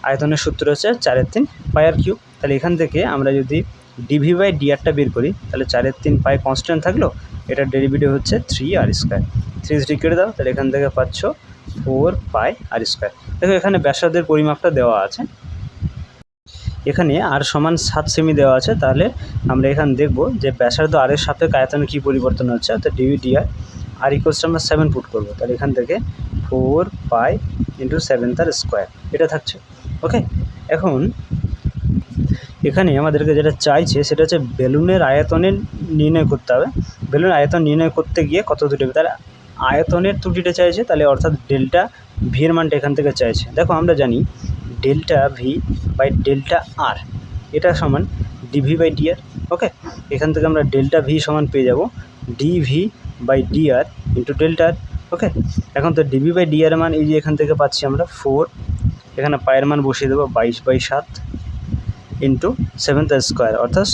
আয়তনের সূত্র হচ্ছে 4/3 পাই আর কিউব। তাহলে এখান থেকে আমরা যদি ডিভি বাই ডিআরটা বের করি, তাহলে 4/3 পাই কনস্ট্যান্ট থাকলো, এটার ডেরিভেটিভ হচ্ছে 3r²। 3 কেটে দাও, তাহলে এখান থেকে পাচ্ছ 4 পাই r²। দেখো এখানে ব্যাসার্ধের পরিমাপটা দেওয়া আছে, এখানে আর সমান 7 সেমি দেওয়া আছে। তাহলে আমরা এখানে দেখব যে ব্যাসার্ধ আর এর সাপেক্ষে আয়তনে কী পরিবর্তন হচ্ছে, অর্থাৎ ডিভি ডিআর আর ইকুয়ালস আমরা 7 পুট করবো। তাহলে এখান থেকে 4 পাই ইন্টু 7 তার স্কোয়ার এটা থাকছে। ওকে, এখন এখানে আমাদেরকে যেটা চাইছে সেটা হচ্ছে বেলুনের আয়তনের নির্ণয় করতে হবে। বেলুনের আয়তন নির্ণয় করতে গিয়ে কত ত্রুটি হবে, তাহলে আয়তনের ত্রুটিটা চাইছে, তাহলে অর্থাৎ ডেল্টা ভি এর মানটা এখান থেকে চাইছে। দেখো আমরা জানি ডেল্টা ভি বাই ডেল্টা আর এটা সমান ডিভি বাই ডিআর। ওকে, এখান থেকে আমরা ডেল্টা ভি সমান পেয়ে যাব d V by d r into delta r. Okay, এখন তো ডিভি বাই ডিআর মান এই যে এখান থেকে পাচ্ছি আমরা 4, এখানে পায়ের মান বসিয়ে দেবো 22/7 ইন্টু 7 তার স্কোয়ার, অর্থাৎ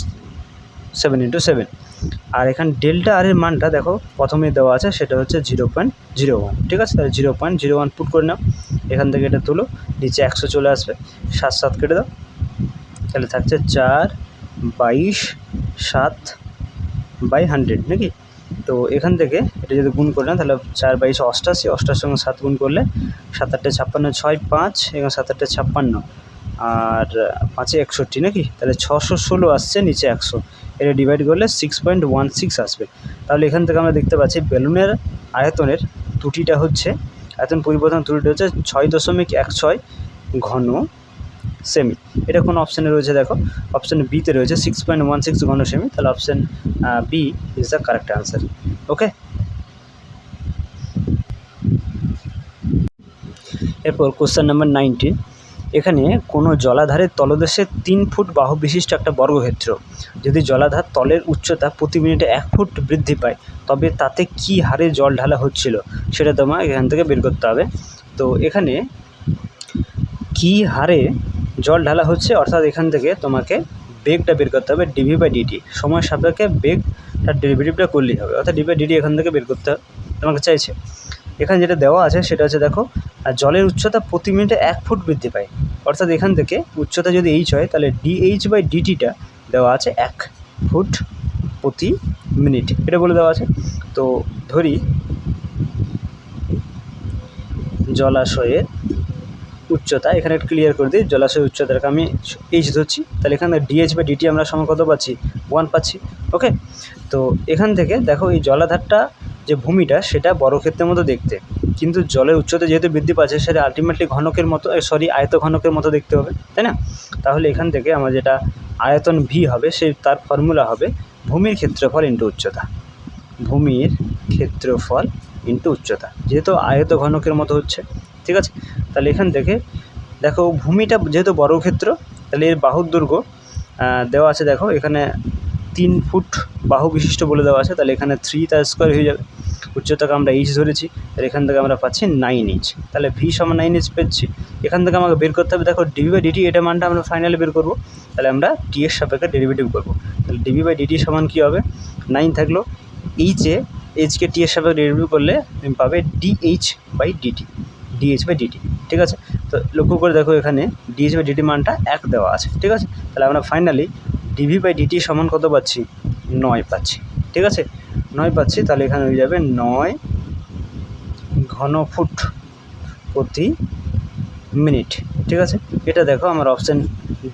7 ইন্টু 7। আর এখানে ডেল্টা আর এর মানটা দেখো প্রথমে দেওয়া আছে, সেটা হচ্ছে 0.01, ঠিক আছে। তাহলে 0.01 পুট করে নাও, এখান থেকে এটা তুলো, নিচে 100 চলে আসবে, 7 কেটে দাও, তাহলে থাকছে 4/7/100 নাকি। তো এখান থেকে এটা যদি গুণ করে না, তাহলে 4/22 88, 88 সঙ্গে 7 গুণ করলে 7 8 56, 6 5 এবং 7 8 56 আর 5 61 নাকি। তাহলে 616 আসছে, নিচে 100, এটা ডিভাইড করলে 6.16 আসবে। তাহলে এখান থেকে আমরা দেখতে পাচ্ছি বেলুনের আয়তনের ত্রুটিটা হচ্ছে, আয়তন পরিবর্তন ত্রুটিটা হচ্ছে 6.16 ঘন সেমি। এটা কোন অপশানে রয়েছে? দেখো অপশান বিতে রয়েছে 6.16 ঘন সেমি। তাহলে option B is the correct answer. Okay, এরপর কোশ্চেন নাম্বার 19, এখানে কোনো জলাধারের তলদেশে 3 ফুট বাহু বিশিষ্ট একটা বর্গক্ষেত্র, যদি জলাধার তলের উচ্চতা প্রতি মিনিটে 1 ফুট বৃদ্ধি পায়, তবে তাতে কী হারে জল ঢালা হচ্ছিল সেটা তোমার এখান থেকে বের করতে হবে। তো এখানে কী হারে জল ঢালা হচ্ছে, অর্থাৎ এখান থেকে তোমাকে বেগটা বের করতে হবে, ডিভি বাই ডিটি, সময় সাপেক্ষে বেগটার ডেরিভেটিভটা করলেই হবে, অর্থাৎ ডিভি বাই ডিটি এখান থেকে বের করতে তোমাকে চাইছে। এখানে যেটা দেওয়া আছে সেটা হচ্ছে দেখো জলের উচ্চতা প্রতি মিনিটে 1 ফুট বৃদ্ধি পায়, অর্থাৎ এখান থেকে উচ্চতা যদি এইচ হয়, তাহলে ডিএইচ বাই ডিটিটা দেওয়া আছে 1 ফুট প্রতি মিনিট এটা বলে দেওয়া আছে। তো ধরি জলাশয়ের উচ্চতা, এখানে ক্লিয়ার করে দিই, জলাশয়ের উচ্চতাটাকে আমি এইচ ধরছি, তাহলে এখানে ডিএইচ বাই ডিটি আমরা সমান কত পাচ্ছি, 1 পাচ্ছি। ওকে, তো এখান থেকে দেখো এই জলাধারটা যে ভূমিটা সেটা বর্গক্ষেত্রের মতো দেখতে, কিন্তু জলের উচ্চতা যেহেতু বৃদ্ধি পাচ্ছে সেটা আলটিমেটলি ঘনকের মতো আয়ত ঘনকের মতো দেখতে হবে, তাই না? তাহলে এখান থেকে আমার যেটা আয়তন ভি হবে তার ফর্মুলা হবে ভূমির ক্ষেত্রফল ইন্টু উচ্চতা, ভূমির ক্ষেত্রফল ইন্টু উচ্চতা, যেহেতু আয়ত ঘনকের মতো হচ্ছে। ঠিক আছে, তাহলে এখান থেকে দেখো ভূমিটা যেহেতু বর্গক্ষেত্র, তাহলে এর বাহুর দৈর্ঘ্য দেওয়া আছে, দেখো এখানে 3 ফুট বাহু বিশিষ্ট বলে দেওয়া আছে, তাহলে এখানে 3 তার স্কোয়ার হয়ে যাবে। উচ্চতাকে আমরা এইচ ধরেছি, তাহলে এখান থেকে আমরা পাচ্ছি 9 ইঞ্চ, তাহলে ভি সমান 9 ইঞ্চ পেয়েছি। এখান থেকে আমাকে বের করতে হবে, দেখো ডিভি বাই ডিটি এটা মানটা আমরা ফাইনালি বের করবো, তাহলে আমরা টি এর সাপেক্ষে ডেরিভেটিভ করবো, তাহলে ডিভি বাই ডিটি সমান কী হবে, 9 থাকলো, এইচকে টি এর সাপেক্ষে ডেরিভেটিভ করলে তুমি পাবে dh by dt, dh by dt. ঠিক আছে, তো লক্ষ্য করে দেখো এখানে ডিএইচ বাই ডিটি মানটা 1 দেওয়া আছে। ঠিক আছে, তাহলে আমরা ফাইনালি ডিভি বাই ডিটি সমান কত পাচ্ছি, 9 পাচ্ছি। ঠিক আছে, 9 পাচ্ছি, তাহলে এখানে হয়ে যাবে 9 ঘনফুট প্রতি মিনিট। ঠিক আছে, এটা দেখো আমার অপশান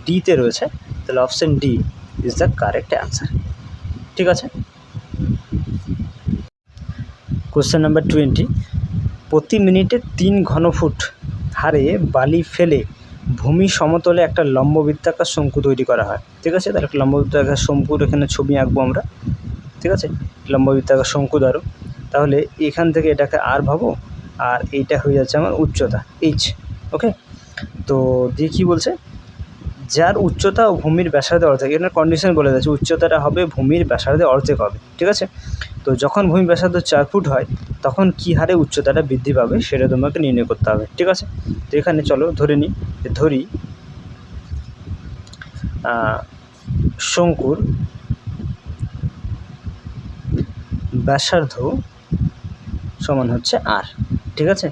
ডিতে রয়েছে, তাহলে option D is the correct answer. ঠিক আছে, কোশ্চেন নাম্বার 20, প্রতি মিনিটে 3 ঘনফুট হারে বালি ফেলে ভূমি সমতলে একটা লম্ববৃত্তাকার শঙ্কু তৈরি করা হয়। ঠিক আছে, তাহলে একটা লম্ববৃত্তাকার শঙ্কুর এখানে ছবি আঁকবো আমরা। ঠিক আছে, লম্ববৃত্তাকার শঙ্কু ধরো, তাহলে এখান থেকে এটাকে আর ভাবো, আর এইটা হয়ে যাচ্ছে আমার উচ্চতা এইচ। ওকে, তো দিয়ে কী বলছে, যার উচ্চতা ও ভূমির ব্যাসার্ধের অর্ধেক, এখানে কন্ডিশন বলে যাচ্ছে উচ্চতাটা হবে ভূমির ব্যাসার্ধের অর্ধেক হবে। ঠিক আছে, তো যখন ভূমি ব্যাসার্ধ 4 ফুট হয় তখন কী হারে উচ্চতাটা বৃদ্ধি পাবে সেটা তোমাকে নির্ণয় করতে হবে। ঠিক আছে, তো এখানে চলো ধরি শঙ্কুর ব্যাসার্ধ সমান হচ্ছে আর। ঠিক আছে,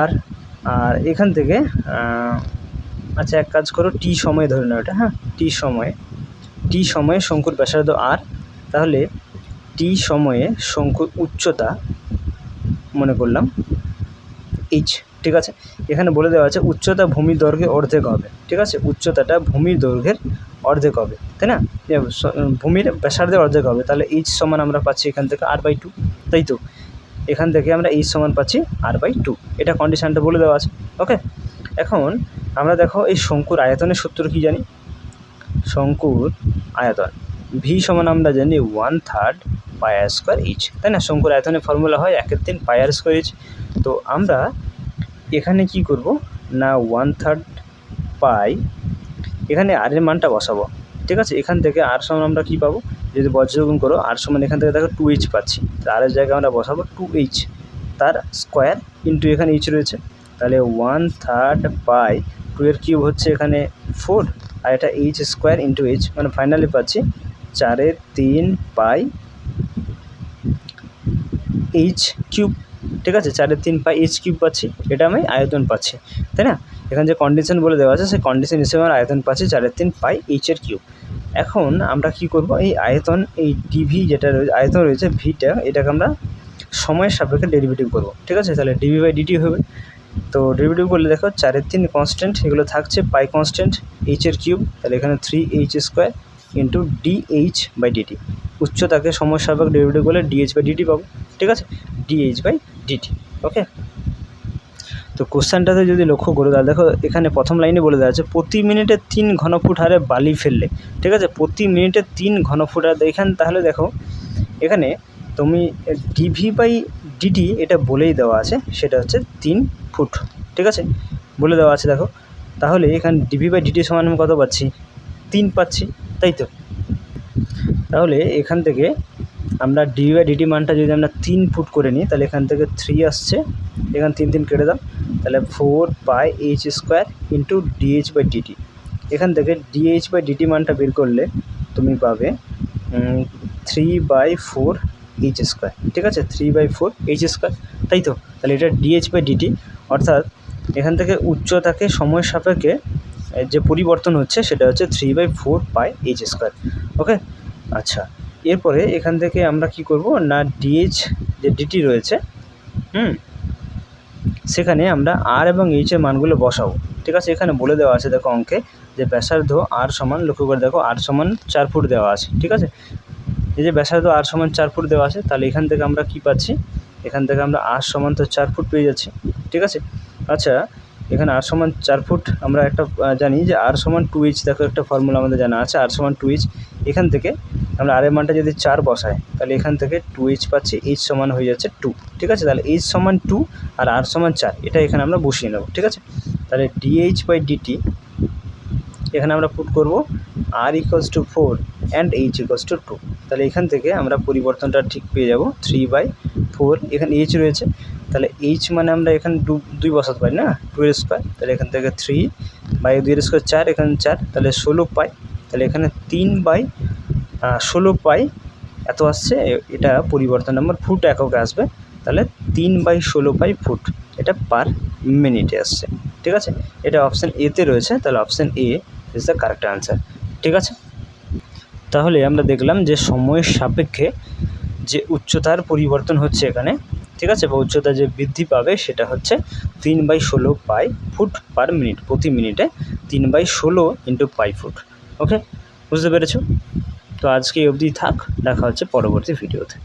আর এখান থেকে আচ্ছা এক কাজ করো, টি সময়ে ধরে নাও এটা, হ্যাঁ টি সময়ে শঙ্কুর ব্যাসার্ধ আর, তাহলে টি সময়ে শঙ্কুর উচ্চতা মনে করলাম এইচ। ঠিক আছে, এখানে বলে দেওয়া আছে উচ্চতা ভূমির দৈর্ঘ্যের অর্ধেক হবে। ঠিক আছে, উচ্চতাটা ভূমির দৈর্ঘ্যের অর্ধেক হবে, তাই না? ভূমির ব্যাসার্ধের অর্ধেক হবে, তাহলে এইচ সমান আমরা পাচ্ছি এখান থেকে r/2, তাই তো? এখান থেকে আমরা এইচ সমান পাচ্ছি r/2, এটা কন্ডিশানটা বলে দেওয়া আছে। ওকে, এখন আমরা দেখো এই শঙ্কুর আয়তনের সূত্র কী জানি, শঙ্কুর আয়তন ভি সমান আমরা জানি 1/3 পাই আর স্কোয়ার এইচ, তাই না? শঙ্কুর আয়তনের ফর্মুলা হয় 1/3 পাই আর স্কোয়ার এইচ। তো আমরা এখানে কি করব না 1/3 পাই, এখানে আর এর মানটা বসাবো। ঠিক আছে, এখান থেকে আর সমান আমরা কী পাবো, যদি বজ্রগুণ করো আর সমান এখান থেকে দেখো 2h পাচ্ছি, আর এর জায়গায় আমরা বসাবো 2h তার স্কোয়ার ইন্টু এখানে এইচ রয়েছে, তাহলে 1/3 পাই 2 এর কিউব হচ্ছে এখানে 4, আর এটা এইচ স্কোয়ার ইন্টু এইচ, মানে ফাইনালি পাচ্ছি 4/3 পাই এইচ কিউব। ঠিক আছে, 4/3 পাই এইচ কিউব পাচ্ছি, এটা আমি আয়তন পাচ্ছি, তাই না? এখানে যে কন্ডিশন বলে দেওয়া আছে সেই কন্ডিশন হিসেবে আমরা আয়তন পাচ্ছি 4/3 পাই এইচের কিউব। এখন আমরা কি করব, এই আয়তন এই ডিভি যেটা আয়তন রয়েছে ভিটা, এটাকে আমরা সময়ের সাপেক্ষে ডেরিভেটিভ করব। ঠিক আছে, তাহলে ডিভি বাই ডিটি হবে, তো ডেরিভেটিভ করলে দেখো 4/3 কনস্ট্যান্ট, এগুলো থাকছে পাই কনস্ট্যান্ট, এইচের কিউব, তাহলে এখানে 3h square into d h by d t, উচ্চতাকে সময়ের সাপেক্ষে ডেরিভেটিভ করলে ডিএইচ বাই ডিটি পাবো। ঠিক আছে, ডিএইচ বাই ডিটি। ওকে, তো কোশ্চেনটাতে যদি লক্ষ্য করো তাহলে দেখো এখানে প্রথম লাইনে বলে দেওয়া আছে প্রতি মিনিটে 3 ঘনফুট হারে বালি ফেললে। ঠিক আছে, প্রতি মিনিটে 3 ঘনফুট হারে, এখানে তাহলে দেখো এখানে তুমি ডিভি বাই ডিটি এটা বলেই দেওয়া আছে, সেটা হচ্ছে 3 ফুট। ঠিক আছে, বলে দেওয়া আছে দেখো, তাহলে এখানে ডিভি বাই ডিটি সমান আমি কত পাচ্ছি, 3 পাচ্ছি, তাই তো? তাহলে এখান থেকে আমরা ডিভি বাই ডিটি মানটা যদি আমরা 3 ফুট করে নিই, তাহলে এখান থেকে 3 আসছে, এখানে 3 কেটে দাও, তাহলে 4 pi h square into d h by DT, এখান থেকে ডিএইচ বাই ডিটি মানটা বের করলে তুমি পাবে 3/4 এইচ স্কোয়ার। ঠিক আছে, 3/4 এইচ স্কোয়ার, তাই তো? তাহলে এটা ডিএইচ বাই ডিটি, অর্থাৎ এখান থেকে উচ্চতাকে সময়ের সাপেক্ষে যে পরিবর্তন হচ্ছে সেটা হচ্ছে 3/4 পাই এইচ স্কোয়ার। ওকে, আচ্ছা এরপরে এখান থেকে আমরা কি করব না ডিএইচ যে ডিটি রয়েছে সেখানে আমরা আর এবং এইচের মানগুলো বসাবো। ঠিক আছে, এখানে বলে দেওয়া আছে দেখো অঙ্কে যে ব্যাসার্ধ আর সমান, লক্ষ্য করে দেখো আর সমান 4 ফুট দেওয়া আছে। ঠিক আছে, এই যে ব্যাসার্ধ আর সমান 4 ফুট দেওয়া আছে, তাহলে এখান থেকে আমরা কি পাচ্ছি, এখান থেকে আমরা আর সমান তো 4 ফুট পেয়ে যাচ্ছি। ঠিক আছে, আচ্ছা এখানে আর সমান 4 ফুট আমরা একটা জানি যে আর সমান 2h, দেখো একটা ফর্মুলা আমাদের জানা আছে আর সমান 2h। এখান থেকে আমরা আর এর মানটা যদি 4 বসাই তাহলে এখান থেকে 2h পাচ্ছি, h সমান হয়ে যাচ্ছে 2। ঠিক আছে, তাহলে h সমান 2 আর আর সমান 4, এটা এখানে আমরা বসিয়ে নেব। ঠিক আছে, তাহলে dh/dt এখানে আমরা পুট করব r = 4 অ্যান্ড h = 2। তাহলে এখান থেকে আমরা পরিবর্তনটা ঠিক পেয়ে যাব 3/4। এখানে h রয়েছে, তাহলে h মানে আমরা এখানে 2 বসাতে পারি না, 2^2। তাহলে এখান থেকে 3/2^2 4, এখানে 4, তাহলে 16 পাই। তাহলে এখানে 3/16 পাই এত আসছে, এটা পরিবর্তন নাম্বার ফুট এককে আসবে। তাহলে 3/16 পাই ফুট, এটা পার মিনিটে আসছে। ঠিক আছে, এটা অপশান এতে রয়েছে, তাহলে option A is the correct answer. ঠিক আছে, তাহলে আমরা দেখলাম যে সময়ের সাপেক্ষে যে উচ্চতার পরিবর্তন হচ্ছে এখানে, ঠিক আছে, বা উচ্চতা যে বৃদ্ধি পাবে সেটা হচ্ছে 3/16 পাই ফুট পার মিনিট, প্রতি মিনিটে 3/16 ইন্টু পাই ফুট। ওকে, বুঝতে পেরেছো? তো আজকে এই অবধি থাক, দেখা হচ্ছে পরবর্তী ভিডিওতে।